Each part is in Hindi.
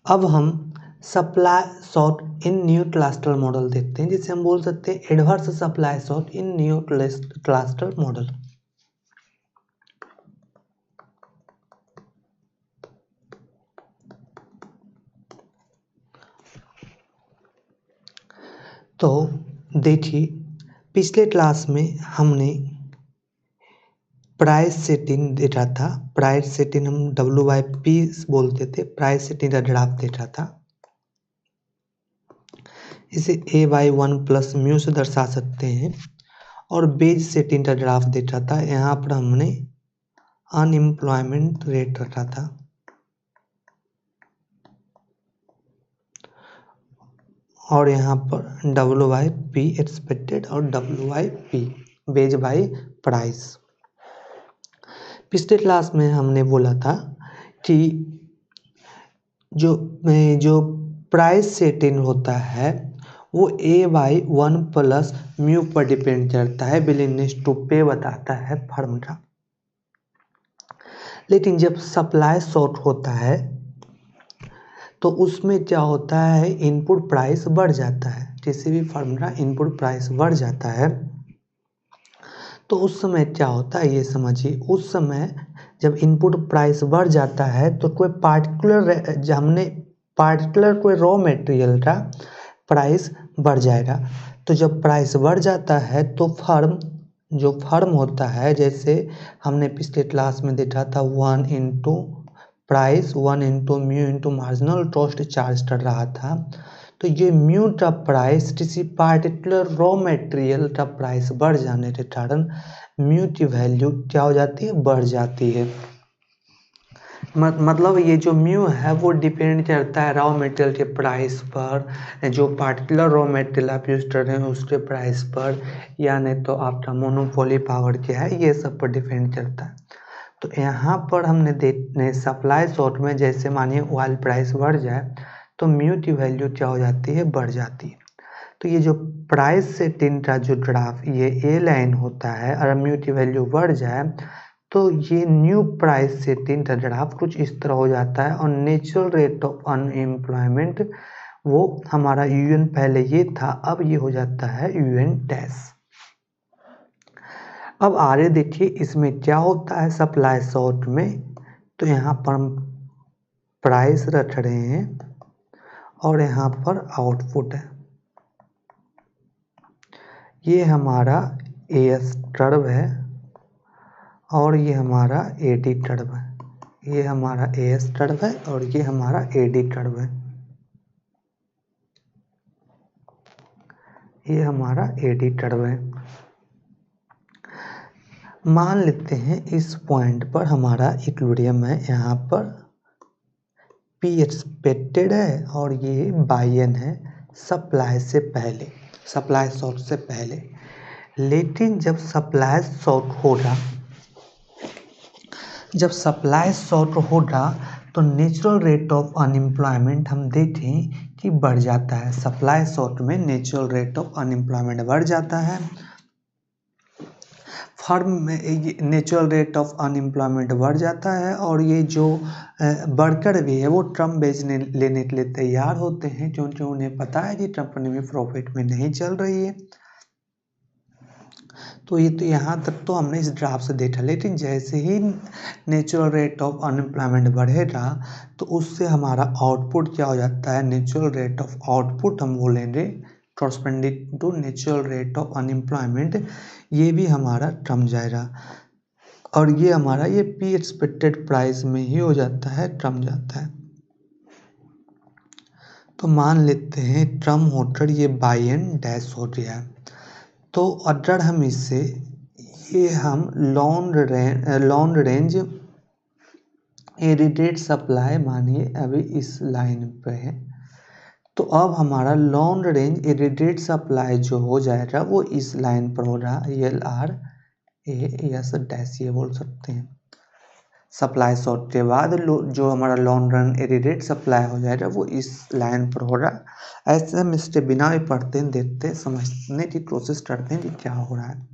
अब हम सप्लाई शॉक इन न्यू क्लस्टर मॉडल देखते हैं, जिसे हम बोल सकते हैं एडवर्स सप्लाई शॉक इन न्यू क्लस्टर मॉडल। तो देखिए, पिछले क्लास में हमने प्राइस सेटिंग देखा था। प्राइस सेटिंग हम WYP बोलते थे। प्राइस सेटिंग का ग्राफ देखा था। इसे A/1 प्लस म्यू से दर्शा सकते हैं। और बेज सेटिंग का ग्राफ देखा था। यहाँ पर हमने अनएम्प्लॉयमेंट रेट रखा था। और यहाँ पर WYP एक्सपेक्टेड और WYP बेज बाई प्राइस। पिछले क्लास में हमने बोला था कि जो प्राइस सेटिंग होता है वो A/1 प्लस म्यू पर डिपेंड करता है। विलिंगनेस टू पे बताता है फर्म का। लेकिन जब सप्लाई शॉर्ट होता है तो उसमें क्या होता है, इनपुट प्राइस बढ़ जाता है। किसी भी फर्म का इनपुट प्राइस बढ़ जाता है तो उस समय क्या होता है ये समझिए। उस समय जब इनपुट प्राइस बढ़ जाता है तो कोई पार्टिकुलर कोई रॉ मटेरियल का प्राइस बढ़ जाएगा। तो जब प्राइस बढ़ जाता है तो जो फर्म होता है, जैसे हमने पिछले क्लास में देखा था 1 into price 1 into mu into marginal cost charge कर रहा था। तो ये म्यू का प्राइस किसी पार्टिकुलर रॉ मटेरियल का प्राइस बढ़ जाने के कारण म्यू की वैल्यू क्या हो जाती है, बढ़ जाती है। मतलब ये जो म्यू है वो डिपेंड करता है रॉ मटेरियल के प्राइस पर, जो पार्टिकुलर रॉ मटेरियल आप यूज कर रहे हैं उसके प्राइस पर, या नहीं तो आपका मोनोपोली पावर क्या है, ये सब पर डिपेंड करता है। तो यहाँ पर हमने सप्लाई शॉर्ट में जैसे मानिए ऑयल प्राइस बढ़ जाए तो म्यू की वैल्यू क्या हो जाती है, बढ़ जाती है। तो ये जो प्राइस सेटिंग का जो ग्राफ ये ए लाइन होता है, अगर म्यू की वैल्यू बढ़ जाए तो ये न्यू प्राइस सेटिंग का ग्राफ कुछ इस तरह हो जाता है। और नेचुरल रेट ऑफ अनएम्प्लॉयमेंट वो हमारा UN पहले ये था, अब ये हो जाता है UN डैश। अब आगे देखिए इसमें क्या होता है सप्लाई शॉर्ट में। तो यहाँ पर हम प्राइस रख रहे हैं और यहाँ पर आउटपुट है। ये हमारा AS कर्व है और ये हमारा AD कर्व है। ये हमारा AS कर्व है और ये हमारा AD कर्व है। ये हमारा AD कर्व है। मान लेते हैं इस पॉइंट पर हमारा इक्विलिब्रियम है। यहाँ पर P एक्सपेक्टेड है और ये बायन है सप्लाई से पहले, सप्लाई शॉर्ट से पहले। लेकिन जब सप्लाई शॉर्ट होगा तो नेचुरल रेट ऑफ अनएम्प्लॉयमेंट हम देखें कि बढ़ जाता है। सप्लाई शॉर्ट में नेचुरल रेट ऑफ अनएम्प्लॉयमेंट बढ़ जाता है। फर्म में नेचुरल रेट ऑफ अनएम्प्लॉयमेंट बढ़ जाता है और ये जो वर्कर भी है वो ट्रम बेच लेने के लिए तैयार होते हैं, क्योंकि उन्हें पता है कि कंपनी में प्रॉफिट में नहीं चल रही है। तो ये तो यहाँ तक तो हमने इस ग्राफ से देखा। लेकिन जैसे ही नेचुरल रेट ऑफ अनएम्प्लॉयमेंट बढ़ेगा तो उससे हमारा आउटपुट क्या हो जाता है, नेचुरल रेट ऑफ आउटपुट हम बोलेंगे corresponding to natural rate of unemployment, ये भी हमारा कम जाएगा। और ये हमारा ये P एक्सपेक्टेड प्राइस में ही हो जाता है, कम जाता है। तो मान लेते हैं टर्म होकर ये बायन डैश हो गया है। तो अगर हम इससे ये हम लॉन्ग रेंज इरीडेट सप्लाई मानिए अभी इस लाइन पे है, तो अब हमारा लॉन्ग रेंज इरीडेट सप्लाई जो हो जाएगा वो इस लाइन पर हो रहा है, LRAS डैश ये बोल सकते हैं। सप्लाई शॉर्ट के बाद जो हमारा लॉन्ग रन इरीडेट सप्लाई हो जाएगा वो इस लाइन पर हो रहा है। ऐसे हम इसके बिना भी पढ़ते हैं, देखते हैं, समझने की कोशिश करते हैं कि क्या हो रहा है।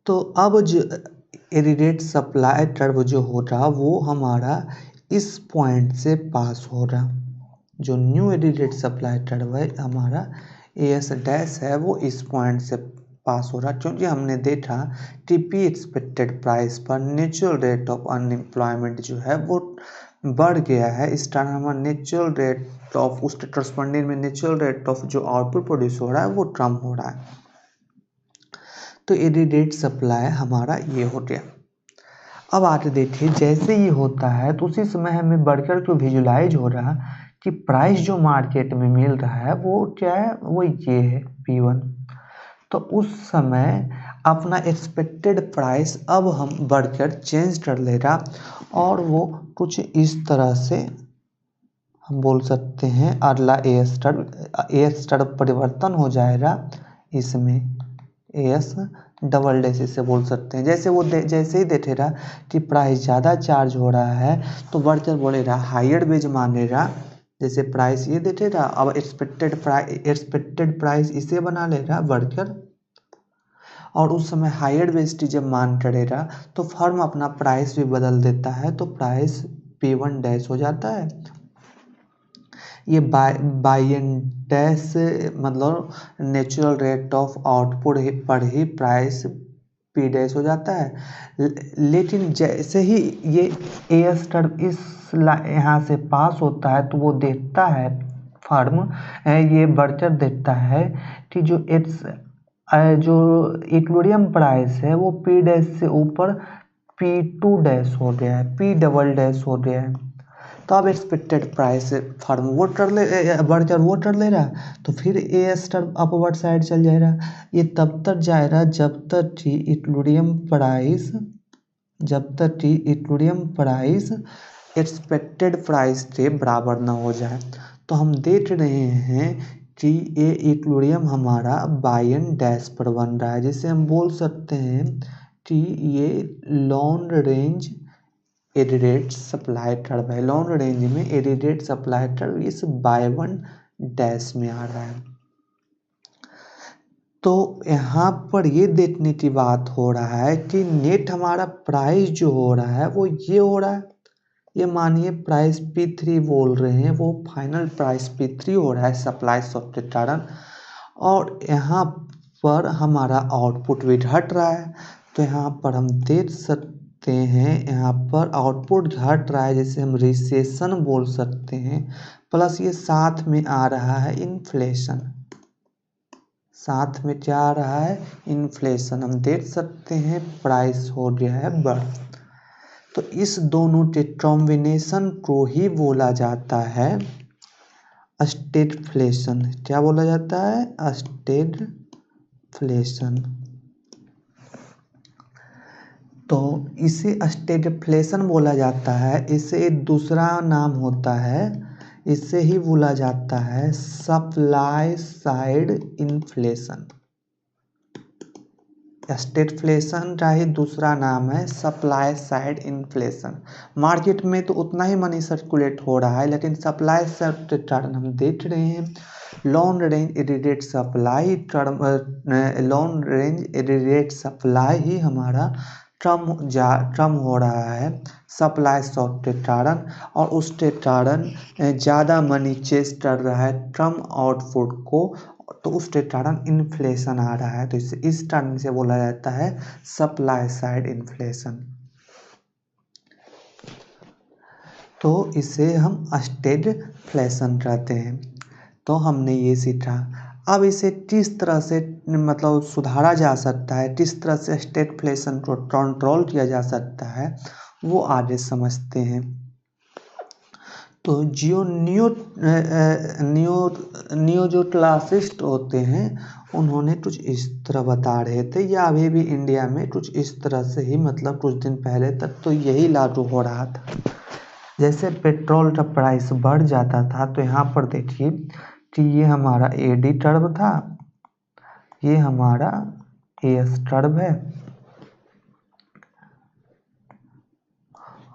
तो अब जो इरीडेट सप्लाई कर्व जो हो रहा वो हमारा इस पॉइंट से पास हो रहा, जो न्यू एडिडेट सप्लाई टर्म है हमारा एस डैश है वो इस पॉइंट से पास हो रहा, क्योंकि हमने देखा टीपी एक्सपेक्टेड प्राइस पर नेचुरल रेट ऑफ अनएम्प्लॉयमेंट जो है वो बढ़ गया है। इस टाइम हमारा नेचुरल रेट ऑफ उसके करस्पॉन्डिंग में नेचुरल रेट ऑफ जो आउटपुट प्रोड्यूस हो रहा है वो कम हो रहा है। तो एडिडेट सप्लाई हमारा ये हो गया। अब आगे देखिए, जैसे ये होता है तो उसी समय हमें बढ़कर जो विजुलाइज हो रहा कि प्राइस जो मार्केट में मिल रहा है वो क्या है, वो ये है P1। तो उस समय अपना एक्सपेक्टेड प्राइस अब हम बढ़कर चेंज कर लेगा और वो कुछ इस तरह से हम बोल सकते हैं अगला ए स्टार परिवर्तन हो जाएगा इसमें एस डबल डैश से बोल सकते हैं। जैसे वो जैसे ही देखेगा कि प्राइस ज़्यादा चार्ज हो रहा है तो बढ़कर बोलेगा हायर बेज मानेगा। जैसे प्राइस ये देखेगा, अब एक्सपेक्टेड प्राइस इसे बना लेगा बढ़कर, और उस समय हायर बेस्टी जब मान करेगा तो फर्म अपना प्राइस भी बदल देता है, तो प्राइस P1 डैश हो जाता है। ये बाई एन डैश मतलब नेचुरल रेट ऑफ आउटपुट पर ही प्राइस P डैश हो जाता है। लेकिन जैसे ही ये ए स्टार इस यहाँ से पास होता है तो वो देखता है फर्म ये बढ़कर देखता है कि जो इक्विलिब्रियम प्राइस है वो P डैश से ऊपर P2 डैश हो गया है, P डबल डैश हो गया है। तो अब एक्सपेक्टेड प्राइस फर्म वो कर ले बढ़कर वो कर ले रहा, तो फिर ए स्टार अपवर्ड साइड चल जाएगा। ये तब तक जाएगा जब तक कि इक्विलिब्रियम प्राइस एक्सपेक्टेड प्राइस के बराबर ना हो जाए। तो हम देख रहे हैं कि ये इक्विलिब्रियम हमारा बाई एन डैश पर बन रहा है, जिसे हम बोल सकते हैं कि ये लॉन्ग रेंज एडिडेट सप्लाई कर्व है। लॉन्ग रेंज में एडिडेट सप्लाई कर्व इस बाय वन डैश में आ रहा है। तो यहाँ पर ये देखने की बात हो रहा है कि नेट हमारा प्राइस जो हो रहा है वो ये हो रहा है, ये मानिए प्राइस P3 बोल रहे हैं, वो फाइनल प्राइस P3 हो रहा है सप्लाई शॉक के कारण, और यहाँ पर हमारा आउटपुट भी घट रहा है। तो यहाँ पर हम देख सकते हैं यहाँ पर आउटपुट घट रहा है, जैसे हम रिसेशन बोल सकते हैं, प्लस ये साथ में आ रहा है इन्फ्लेशन। साथ में क्या आ रहा है, इन्फ्लेशन। हम देख सकते हैं प्राइस हो गया है बढ़। तो इस दोनों के कॉम्बिनेशन को ही बोला जाता है स्टेगफ्लेशन। क्या बोला जाता है, स्टेगफ्लेशन। तो इसे स्टेगफ्लेशन बोला जाता है। इसे दूसरा नाम होता है, इसे ही बोला जाता है सप्लाई साइड इन्फ्लेशन। स्टेगफ्लेशन का ही दूसरा नाम है सप्लाई साइड इन्फ्लेशन। मार्केट में तो उतना ही मनी सर्कुलेट हो रहा है, लेकिन सप्लाई साइड के कारण हम देख रहे हैं लॉन्ग रेंज एडिडेट सप्लाई ही हमारा कम हो रहा है सप्लाई शॉक के कारण, और उसके कारण ज़्यादा मनी चेस कर रहा है कम आउटपुट को, तो उसके कारण इन्फ्लेशन आ रहा है। तो इस टर्म से बोला जाता है सप्लाई साइड इन्फ्लेशन। तो इसे हम स्टेगफ्लेशन कहते हैं। तो हमने ये सीखा। अब इसे किस तरह से मतलब सुधारा जा सकता है, किस तरह से स्टेगफ्लेशन को कंट्रोल किया जा सकता है, वो आगे समझते हैं। तो नियो जो क्लासिस्ट होते हैं उन्होंने कुछ इस तरह बता रहे थे, या अभी भी इंडिया में कुछ इस तरह से ही, मतलब कुछ दिन पहले तक तो यही लागू हो रहा था। जैसे पेट्रोल का प्राइस बढ़ जाता था, तो यहाँ पर देखिए कि ये हमारा एडी टर्ब था, ये हमारा एस टर्ब है,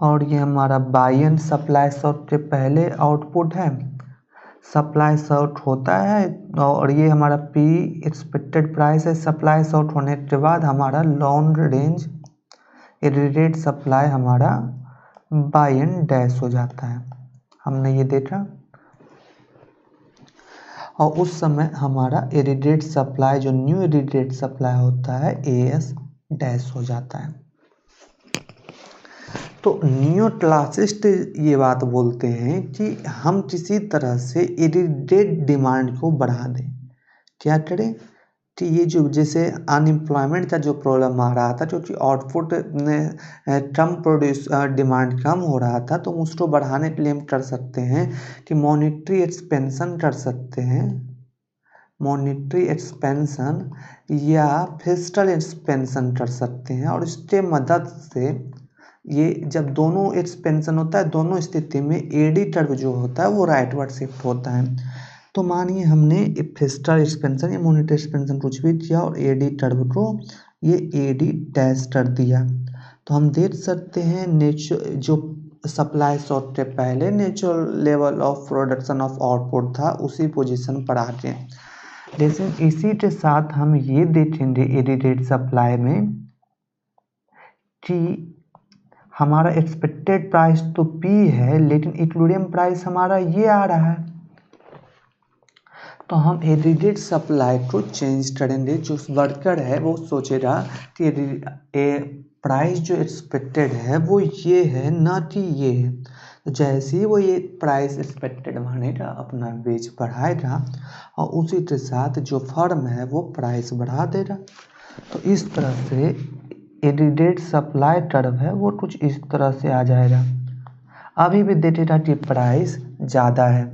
और ये हमारा बाई एंड सप्लाई शॉट के पहले आउटपुट है। सप्लाई शॉट होता है और ये हमारा P एक्सपेक्टेड प्राइस है। सप्लाई शॉट होने के बाद हमारा लॉन्ग रेंज एडिडेट सप्लाई हमारा बाई एन डैश हो जाता है। हमने ये देखा, और उस समय हमारा इरीडिएट सप्लाई, जो न्यू इरीडिएट सप्लाई होता है, एएस डैश हो जाता है। तो नियोक्लासिस्ट ये बात बोलते हैं कि हम किसी तरह से इरीडिएट डिमांड को बढ़ा दें। क्या करें कि ये जो जैसे अनएम्प्लॉयमेंट का जो प्रॉब्लम आ रहा था, क्योंकि आउटपुट में कम प्रोड्यूस डिमांड कम हो रहा था, तो उसको बढ़ाने के लिए हम कर सकते हैं कि मॉनेटरी एक्सपेंशन कर सकते हैं, मॉनेटरी एक्सपेंशन या फिस्कल एक्सपेंशन कर सकते हैं। और इसके मदद से ये जब दोनों एक्सपेंशन होता है, दोनों स्थिति में एडी कर्व जो होता है वो राइटवर्ड शिफ्ट होता है। तो मानिए हमने फिस्कल एक्सपेंशन या मॉनेटरी एक्सपेंशन कुछ भी किया और एडी कर्व को ये एडी डैश कर दिया, तो हम देख सकते हैं जो सप्लाई शॉर्ट के पहले natural level of production of output था उसी पोजीशन पर आ गए। लेकिन इसी के साथ हम ये देखेंगे इरीडिएट सप्लाई में कि हमारा एक्सपेक्टेड प्राइस तो P है, लेकिन इक्विलिब्रियम प्राइस हमारा ये आ रहा है। तो हम इरीडिएट सप्लाई को चेंज करेंगे। जो वर्कर है वो सोचेगा कि प्राइस जो एक्सपेक्टेड है वो ये है, ना कि ये है। तो जैसे ही वो ये प्राइस एक्सपेक्टेड मानेगा, अपना वेज बढ़ाएगा, और उसी के साथ जो फर्म है वो प्राइस बढ़ा देगा। तो इस तरह से इरीडिएट सप्लाई कर्व है वो कुछ इस तरह से आ जाएगा। अभी भी देखिएगा कि प्राइस ज़्यादा है,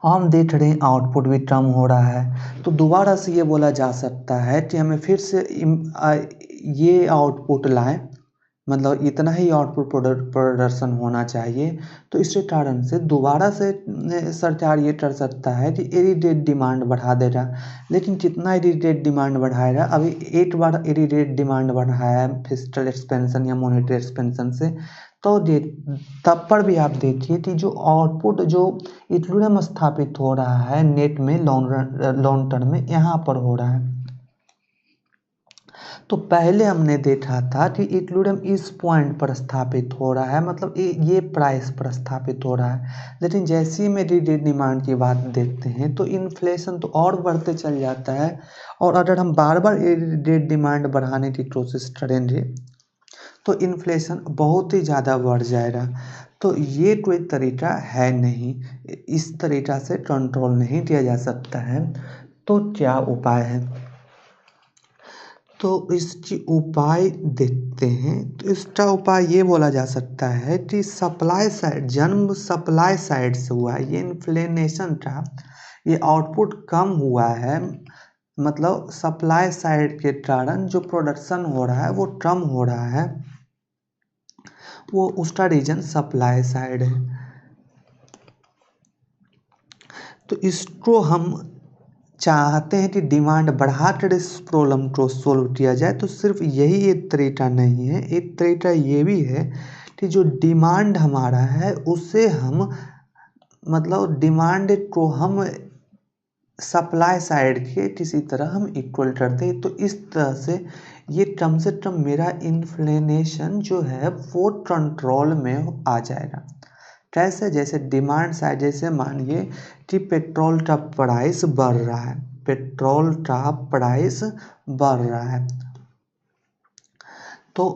और हम देख रहे हैं आउटपुट भी कम हो रहा है। तो दोबारा से ये बोला जा सकता है कि हमें फिर से ये आउटपुट लाएं, मतलब इतना ही आउटपुट प्रदर्शन होना चाहिए। तो इसके कारण से दोबारा से सरकार ये कर सकता है कि इरीडिएट डिमांड बढ़ा देगा। लेकिन कितना इरीडिएट डिमांड बढ़ाएगा? अभी एक बार इरीडिएट डिमांड बढ़ाया है फिस्कल एक्सपेंशन या मॉनेटरी एक्सपेंशन से, तो तब पर भी आप देखिए कि जो आउटपुट जो इक्विलिब्रियम स्थापित हो रहा है नेट में लॉन्ग टर्म में, यहाँ पर हो रहा है। तो पहले हमने देखा था कि इक्विलिब्रियम इस पॉइंट पर स्थापित हो रहा है, मतलब ये प्राइस पर स्थापित हो रहा है। लेकिन जैसे ही में इरीडिएट डिमांड की बात देखते हैं तो इन्फ्लेशन तो और बढ़ते चल जाता है, और अगर हम बार बार इरीडिएट डिमांड बढ़ाने की कोशिश करेंगे तो इन्फ्लेशन बहुत ही ज़्यादा बढ़ जाएगा। तो ये कोई तरीका है नहीं, इस तरीका से कंट्रोल नहीं किया जा सकता है। तो क्या उपाय है? तो इसकी उपाय देखते हैं। तो इसका उपाय ये बोला जा सकता है कि सप्लाई साइड, जन्म सप्लाई साइड से हुआ है ये इन्फ्लेशन का, ये आउटपुट कम हुआ है, मतलब सप्लाई साइड के कारण जो प्रोडक्शन हो रहा है वो कम हो रहा है, वो उसका रीजन सप्लाई साइड है। तो इसको हम चाहते हैं कि डिमांड बढ़ाकर इस प्रॉब्लम को सोल्व किया जाए। तो सिर्फ यही एक तरीका नहीं है, एक तरीका ये भी है कि जो डिमांड हमारा है उसे हम, मतलब डिमांड को हम सप्लाई साइड के किसी तरह हम इक्वल करते हैं। तो इस तरह से कम से कम मेरा इन्फ्लेशन जो है वो कंट्रोल में आ जाएगा। कैसे? जैसे डिमांड साइड, जैसे मानिए कि पेट्रोल का प्राइस बढ़ रहा है, पेट्रोल का प्राइस बढ़ रहा है, तो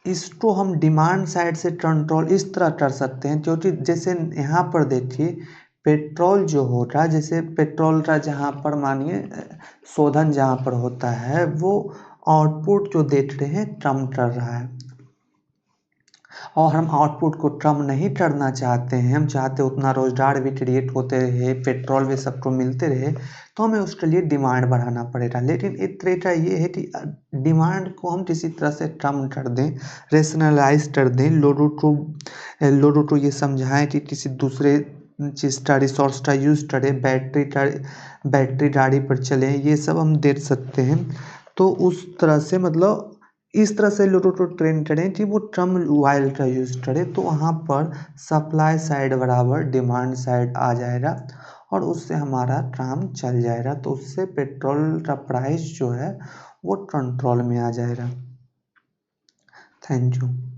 इसको हम डिमांड साइड से कंट्रोल इस तरह कर सकते हैं, क्योंकि जैसे यहाँ पर देखिए पेट्रोल जो होगा, जैसे पेट्रोल का जहाँ पर मानिए शोधन जहाँ पर होता है वो आउटपुट जो देख रहे हैं कम कर रहा है, और हम आउटपुट को कम नहीं करना चाहते हैं, हम चाहते उतना रोजगार भी क्रिएट होते रहे, पेट्रोल भी सबको मिलते रहे, तो हमें उसके लिए डिमांड बढ़ाना पड़ेगा। लेकिन एक तरीका ये है कि डिमांड को हम किसी तरह से कम कर दें, रेशनलाइज कर दें, लोगों को ये समझाएं कि किसी दूसरे चीज़ का, रिसोर्स का यूज़ करें, बैटरी गाड़ी पर चलें, ये सब हम देख सकते हैं। तो उस तरह से, मतलब इस तरह से लोगों को ट्रेन करें कि वो कम ऑयल का यूज़ करें, तो वहाँ पर सप्लाई साइड बराबर डिमांड साइड आ जाएगा, और उससे हमारा काम चल जाएगा। तो उससे पेट्रोल का प्राइस जो है वो कंट्रोल में आ जाएगा। Thank you.